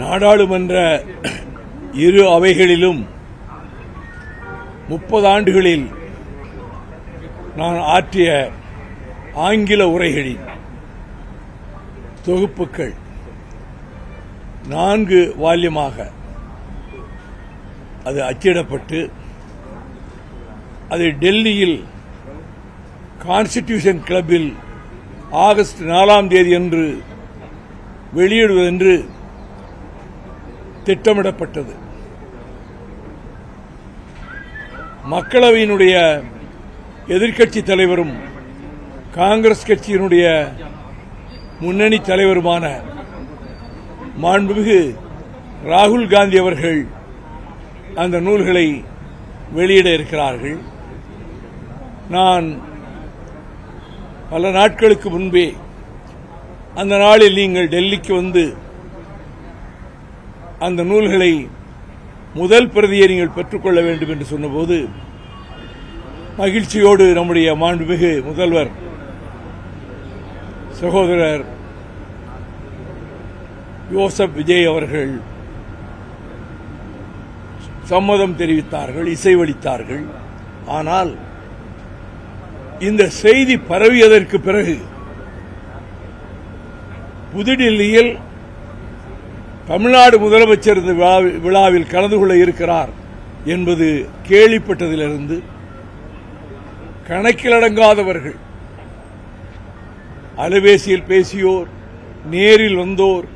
நாடாளுமன்ற இரு அவைகளிலும் 30 ஆண்டுகளில் நான் ஆற்றிய ஆங்கில உரைகளின் தொகுப்புகள் 4 வால்யமாக அது அச்சிடப்பட்டு அது டெல்லியில் கான்ஸ்டிடியூஷன் கிளப்பில் ஆகஸ்ட் 4ஆம் தேதி அன்று வெளியிடுவதென்று திட்டமிடப்பட்டது. மக்களவையினுடைய எதிர்க்கட்சித் தலைவரும் காங்கிரஸ் கட்சியினுடைய முன்னணி தலைவருமான மாண்புமிகு ராகுல் காந்தி அவர்கள் அந்த நூல்களை வெளியிட இருக்கிறார்கள். நான் பல நாட்களுக்கு முன்பே அந்த நாளில் நீங்கள் டெல்லிக்கு வந்து அந்த நூல்களை முதல் பிரதியை நீங்கள் பெற்றுக்கொள்ள வேண்டும் என்று சொன்னபோது மகிழ்ச்சியோடு நம்முடைய மாண்புமிகு முதல்வர் சகோதரர் யோசப் விஜய் அவர்கள் சம்மதம் தெரிவித்தார்கள், இசைவளித்தார்கள். ஆனால் இந்த செய்தி பரவியதற்கு பிறகு புதுடில்லியில் தமிழ்நாடு முதலமைச்சர் இந்த விழாவில் கலந்து கொள்ள இருக்கிறார் என்பது கேள்விப்பட்டதிலிருந்து கணக்கிலடங்காதவர்கள் அலைபேசியில் பேசியோர், நேரில் வந்தோர்,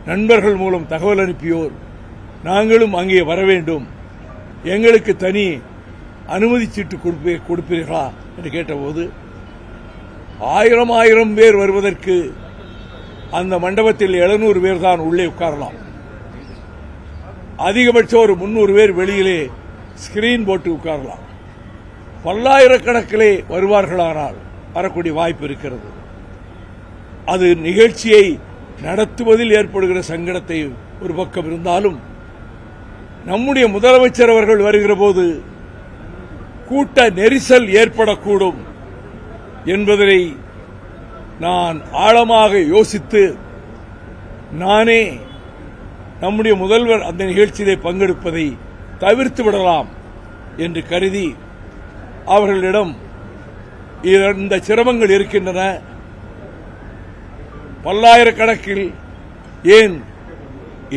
நண்பர்கள் மூலம் தகவல் அனுப்பியோர் நாங்களும் அங்கே வர வேண்டும், எங்களுக்கு தனி அனுமதி சீட்டு கொடுப்பீர்களா என்று கேட்டபோது 1000 பேர் வருவதற்கு அந்த மண்டபத்தில் 700 பேர் தான் உள்ளே உட்காரலாம், அதிகபட்சம் ஒரு 300 பேர் வெளியிலே ஸ்கிரீன் போட்டு உட்காரலாம், பல்லாயிரக்கணக்கிலே வருவார்களானால் வரக்கூடிய வாய்ப்பு இருக்கிறது. அது நிகழ்ச்சியை நடத்துவதில் ஏற்படுகிற சங்கடத்தை ஒரு பக்கம் இருந்தாலும் நம்முடைய முதலமைச்சர் அவர்கள் வருகிற போது கூட்ட நெரிசல் ஏற்படக்கூடும் என்பதை நான் ஆழமாக யோசித்து நானே நம்முடைய முதல்வர் அந்த நிகழ்ச்சியிலே பங்கெடுப்பதை தவிர்த்து விடலாம் என்று கருதி அவர்களிடம் இந்த சிரமங்கள் இருக்கின்றன, பல்லாயிரக்கணக்கில் ஏன்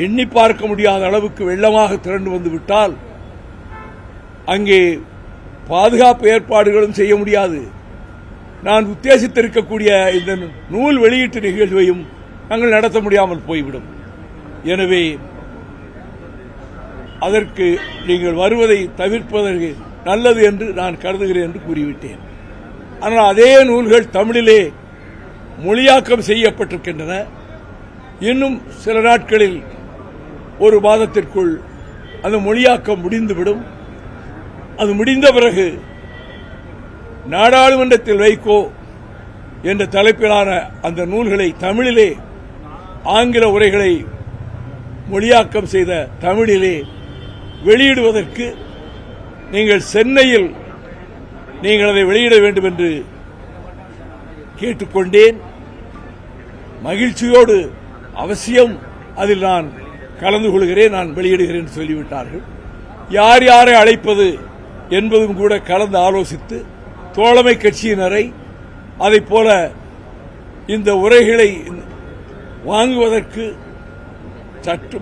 எண்ணி பார்க்க முடியாத அளவுக்கு வெள்ளமாக திரண்டு வந்து விட்டால் அங்கே பாதுகாப்பு ஏற்பாடுகளும் செய்ய முடியாது, நான் உத்தேசித்திருக்கக்கூடிய இந்த நூல் வெளியீட்டு நிகழ்வையும் நாங்கள் நடத்த முடியாமல் போய்விடும், எனவே அதற்கு நீங்கள் வருவதை தவிர்ப்பதற்கு நல்லது என்று நான் கருதுகிறேன் என்று கூறிவிட்டேன். ஆனால் அதே நூல்கள் தமிழிலே மொழியாக்கம் செய்யப்பட்டிருக்கின்றன. இன்னும் சில நாட்களில் ஒரு மாதத்திற்குள் அந்த மொழியாக்கம் முடிந்துவிடும். அது முடிந்த பிறகு நாடாளுமன்றத்தில் வைகோ என்ற தலைப்பிலான அந்த நூல்களை தமிழிலே ஆங்கில உரைகளை மொழியாக்கம் செய்த தமிழிலே வெளியிடுவதற்கு நீங்கள் சென்னையில் நீங்கள் அதை வெளியிட வேண்டும் என்று கேட்டுக்கொண்டேன். மகிழ்ச்சியோடு அவசியம் அதில் நான் கலந்து கொள்கிறேன், நான் வெளியிடுகிறேன் என்று சொல்லிவிட்டார்கள். யார் யாரை அழைப்பது என்பதும் கூட கலந்து ஆலோசித்து தோழமை கட்சியினரை அதைப் போல இந்த உரைகளை வாங்குவதற்கு சற்று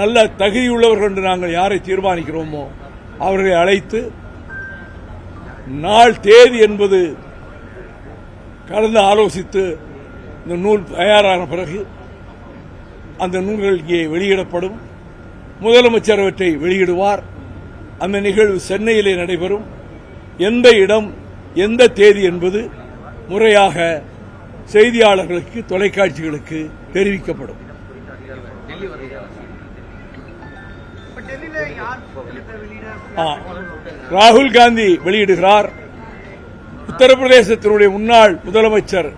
நல்ல தகுதியுள்ளவர்கள் என்று நாங்கள் யாரை தீர்மானிக்கிறோமோ அவர்களை அழைத்து நாள் தேதி என்பது கலந்து ஆலோசித்து இந்த நூல் தயாரான பிறகு அந்த நூல்கள் இங்கே வெளியிடப்படும். முதலமைச்சர் அவற்றை வெளியிடுவார். அந்த நிகழ்வு சென்னையிலே நடைபெறும். எந்த இடம், எந்த தேதி என்பது முறையாக செய்தியாளர்களுக்கு, தொலைக்காட்சிகளுக்கு தெரிவிக்கப்படும். ராகுல் காந்தி வெளியிடுகிறார். உத்தரப்பிரதேசத்தினுடைய முன்னாள் முதலமைச்சர்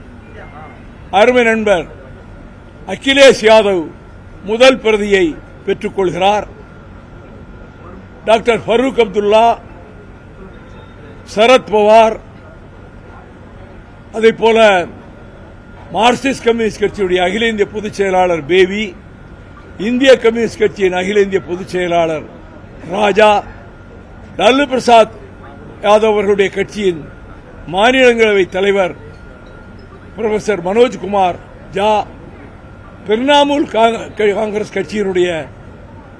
அருமை நண்பர் அகிலேஷ் யாதவ் முதல் பிரதியை பெற்றுக் கொள்கிறார். டாக்டர் ஃபரூக் அப்துல்லா, சரத் பவார், அதேபோல மார்க்சிஸ்ட் கம்யூனிஸ்ட் கட்சியுடைய அகில இந்திய பொதுச் செயலாளர் பேவி, இந்திய கம்யூனிஸ்ட் கட்சியின் அகில இந்திய பொதுச் செயலாளர் ராஜா, லாலு பிரசாத் யாதவ் அவர்களுடைய கட்சியின் மாநிலங்களவை தலைவர் புரொஃபசர் மனோஜ்குமார் ஜா, திரிணாமுல் காங்கிரஸ் கட்சியினுடைய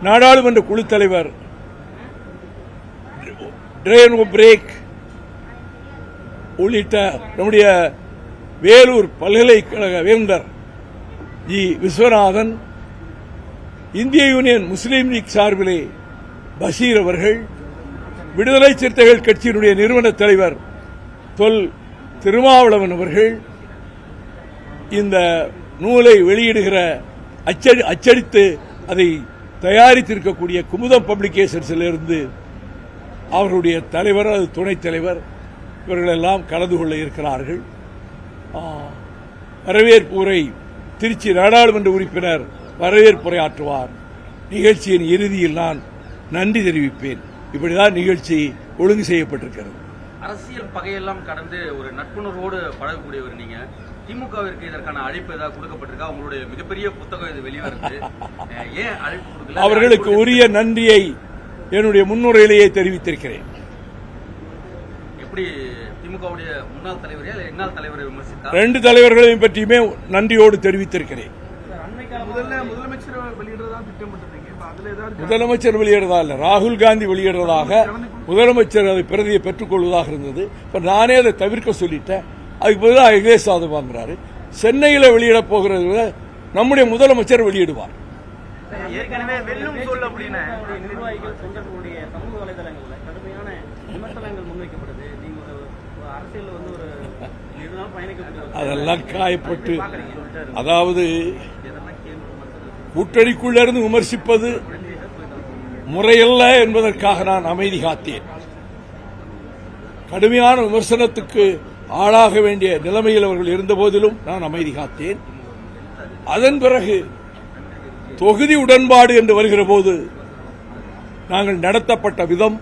நாடாளுமன்ற குழு தலைவர் டிரேன் பிரேக் உள்ளிட்ட நம்முடைய வேலூர் பல்கலைக்கழக வேந்தர் ஜி விஸ்வநாதன், இந்திய யூனியன் முஸ்லீம் லீக் சார்பிலே பஷீர் அவர்கள், விடுதலை சிறுத்தைகள் கட்சியினுடைய நிறுவன தலைவர் தொல் திருமாவளவன் அவர்கள், இந்த நூலை வெளியிடுகிற அச்சடித்து அதை தயாரித்திருக்கக்கூடிய குமுதம் பப்ளிகேஷன்ஸிலிருந்து அவர்களுடைய தலைவர், அது துணைத் தலைவர், இவர்களெல்லாம் கலந்து கொள்ள இருக்கிறார்கள். வரவேற்புரை திருச்சி நாடாளுமன்ற உறுப்பினர் வரவேற்புரை ஆற்றுவார். நிகழ்ச்சியின் இறுதியில் நான் நன்றி தெரிவிப்பேன். இப்படிதான் நிகழ்ச்சி ஒழுங்கு செய்யப்பட்டிருக்கிறது. அரசியல் பகையெல்லாம் கடந்து ஒரு நட்புணர்வோடு பழகக்கூடியவர் நீங்க. திமுகவிற்கு இதற்கான அழைப்பு ஏதாவது கொடுக்கப்பட்டிருக்கா? உங்களுடைய மிகப்பெரிய புத்தகம் இது வெளிவருது, ஏன் அழைப்பு கொடுக்கல? அவர்களுக்கு உரிய நன்றியை என்னுடைய முன்னுரையிலேயே தெரிவித்திருக்கிறேன். எப்படி திமுகவுடைய முன்னாள் தலைவரையா இல்ல இன்னாள் தலைவரை விமர்சித்தார்? ரெண்டு தலைவர்களையும் பற்றியுமே நன்றியோடு தெரிவித்திருக்கிறேன். முதலமைச்சர் வெளியிடுறதா இல்ல, ராகுல் காந்தி வெளியிடுறதாக முதலமைச்சர் அதை பிரதியை பெற்றுக் கொள்வதாக இருந்தது. இப்ப நானே அதை தவிர்க்க சொல்லிட்டேன். அதுக்கு பதிலாக அகிலேஷ் யாதவ் வாங்குறாரு. சென்னையில் வெளியிட போகிறது நம்முடைய முதலமைச்சர் வெளியிடுவார். ஏற்கனவே வெல்லும் சொல் அப்படின்னு நிர்வாகிகள் தொண்டர்களுடைய சமூக வலைதளங்கள்ல கடுமையான விமர்சனங்கள் முன்வைக்கப்படுது. நீங்க ஒரு அரசியல் ஒரு 2 நாள் பயணிக்க அதெல்லாம் காயப்பட்டு, அதாவது கூட்டணிக்குள்ளிருந்து விமர்சிப்பது முறையல்ல என்பதற்காக நான் அமைதி காத்தேன். கடுமையான விமர்சனத்துக்கு ஆளாக வேண்டிய நிலைமையில் அவர்கள் இருந்தபோதிலும் நான் அமைதி காத்தேன். அதன் பிறகு தொகுதி உடன்பாடு என்று வருகிற போது நாங்கள் நடத்தப்பட்ட விதம்,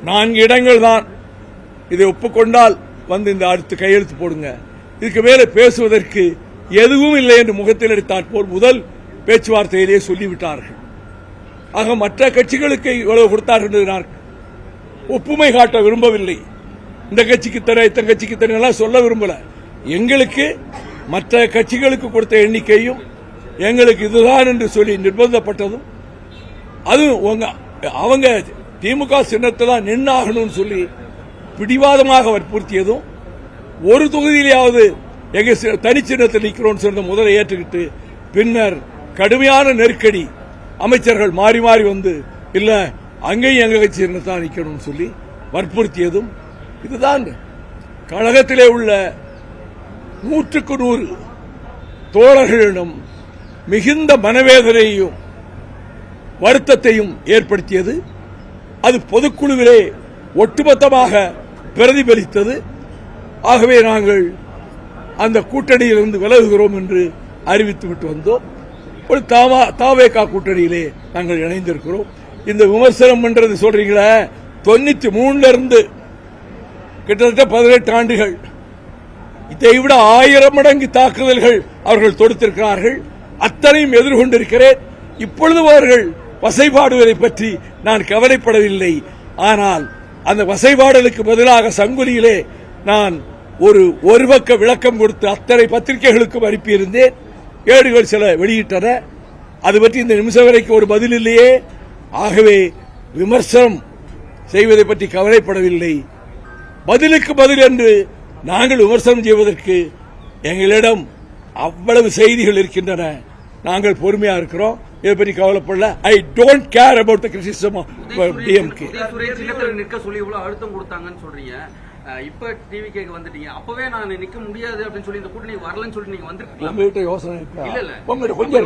4 இடங்கள் தான், இதை ஒப்புக்கொண்டால் வந்து இந்த அடுத்து கையெழுத்து போடுங்க, இதுக்கு மேலே பேசுவதற்கு எதுவும் இல்லை என்று முகத்தில் எடுத்தாற்போல் முதல் பேச்சுவார்த்தையிலேயே சொல்லிவிட்டார்கள். ஆக மற்ற கட்சிகளுக்கு இவ்வளவு கொடுத்தார்கள் என்று நான் ஒப்புமை காட்ட விரும்பவில்லை. இந்த கட்சிக்கு தர, இத்தனை கட்சிக்கு தர சொல்ல விரும்பல. எங்களுக்கு மற்ற கட்சிகளுக்கு கொடுத்த எண்ணிக்கையும் எங்களுக்கு இதுதான் என்று சொல்லி நிர்பந்தப்பட்டதும், அதுவும் அவங்க திமுக சின்னத்தில் நின்னாகணும்னு சொல்லி பிடிவாதமாக வற்புறுத்தியதும், ஒரு தொகுதியிலேயாவது எங்க தனி சின்னத்தில் நிற்கிறோம் சொன்ன முதலை ஏற்றுக்கிட்டு பின்னர் கடுமையான நெருக்கடி, அமைச்சர்கள் மாறி மாறி வந்து இல்ல அங்கேயும் எங்க கட்சி சின்னத்தான் நிற்கணும்னு சொல்லி வற்புறுத்தியதும், இதுதான் கழகத்திலே உள்ள 100க்கு 100 தோழர்களிடம் மிகுந்த மனவேதனையையும் வருத்தத்தையும் ஏற்படுத்தியது. அது பொதுக்குழுவிலே ஒட்டுமொத்தமாக பிரதிபலித்தது. ஆகவே நாங்கள் அந்த கூட்டணியிலிருந்து விலகுகிறோம் என்று அறிவித்துவிட்டு வந்தோம். ஒரு தாவேகா கூட்டணியிலே நாங்கள் இணைந்திருக்கிறோம். இந்த விமர்சனம் பண்றது சொல்றீங்களே, 93 இருந்து கிட்டத்தட்ட 18 ஆண்டுகள், இதை விட 1000 மடங்கு தாக்குதல்கள் அவர்கள் தொடுத்திருக்கிறார்கள். அத்தனையும் எதிர்கொண்டிருக்கிறேன். இப்பொழுது அவர்கள் வசைபாடுவதை பற்றி நான் கவலைப்படவில்லை. ஆனால் அந்த வசைபாடலுக்கு பதிலாக சங்குலியிலே நான் ஒரு பக்க விளக்கம் கொடுத்து அத்தனை பத்திரிகைகளுக்கும் அனுப்பியிருந்தேன். ஏடுகள் சில வெளியிட்டன. அது பற்றி இந்த நிமிஷம் வரைக்கும் ஒரு பதில் இல்லையே. ஆகவே விமர்சனம் செய்வதை பற்றி கவலைப்படவில்லை. பதிலுக்கு பதில் என்று நாங்கள் விமர்சனம் செய்வதற்கு எங்களிடம் அவ்வளவு செய்திகள் இருக்கின்றன. நாங்கள் பொறுமையா இருக்கிறோம். இதை பற்றி கவலைப்படல. I don't care about the criticism of DMK. நிற்க சொல்லி இவ்வளவு அழுத்தம் கொடுத்தாங்கன்னு சொல்றீங்க. இப்ப டிவிகேக்கு வந்துட்டீங்க. அப்பவே நான் நிக்க முடியாது அப்படின்னு சொல்லி இந்த கூட்டணி வரலன்னு சொல்லிட்டு நீங்க வந்திருக்கீங்க. உங்ககிட்ட யோசனை இருக்கா? இல்ல இல்ல உங்ககிட்ட கொஞ்சம்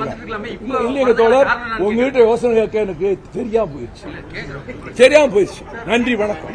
இல்லைங்க தோழர், உங்ககிட்ட யோசனை கேட்க எனக்கு தெரியாம போயிடுச்சு. நன்றி, வணக்கம்.